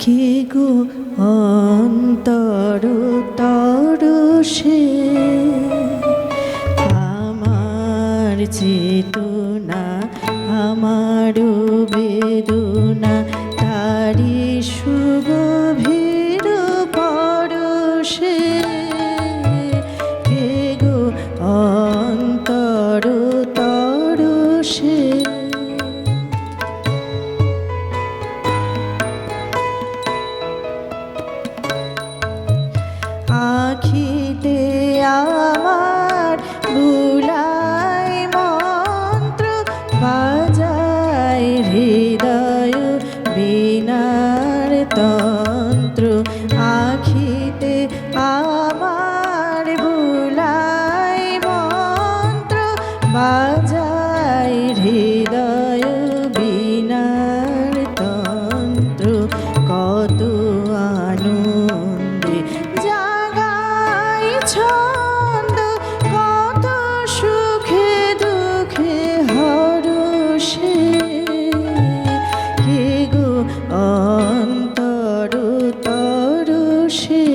কে গো অন্তর তরসে আমার চেতনা আমার বেদনা তারি সুগভীর পরশে কে গো অন্তর তরসে আখিতে আমার বুলাই মন্ত্র বাজায় হৃদয় বীণার তন্ত্র আখিতে আমার বুলাই মন্ত্র বাজায় হৃদয় বীণার তন্ত্র কত আনন্দে ছন্দ কত সুখে দুঃখে হরষে কে গো অন্তর তরসে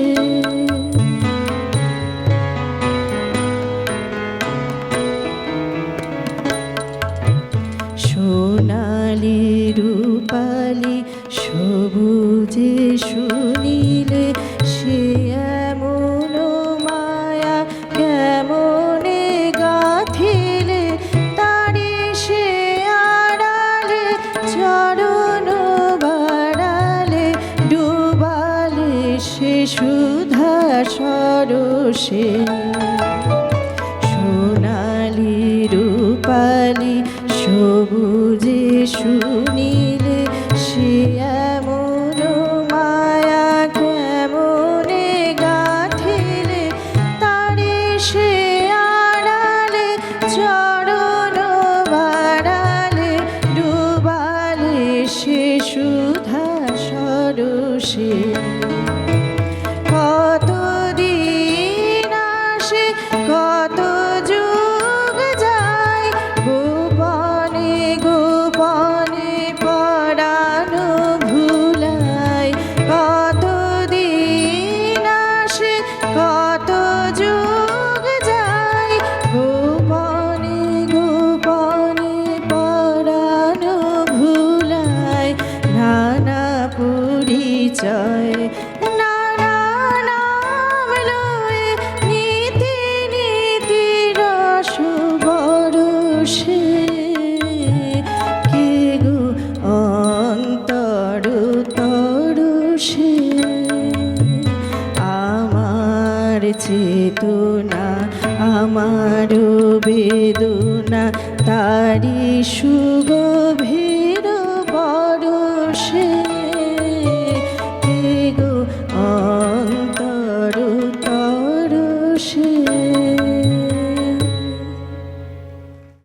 সোনালি রূপালি সবুজে শুনিলে সে এমন মায়া কেমনে গাথিলে তারি সে আড়ালে চরণ বাড়ালে ডুবালে সে সুধা সরসে সোনালি রূপালি সবুজে শুনিলে সে এমন মায়া কেমনে গাথিলে তারে সে আড়ালে চরণ বাড়ালে ডুবালে সে সুধা সরসে কত দিন আসে কত যুগ যায় গোপনে গোপনে পরানো ভুলায় কত দিন আসে কত যুগ যায় গোপনে গোপনে পরানো ভুলায় নানা পরিচয় নানা নাম লয়ে নীতি নীতি রস বরষে কে গো অন্তর তরসে আমার চেতনা আমার বেদনা তারি সুগভীর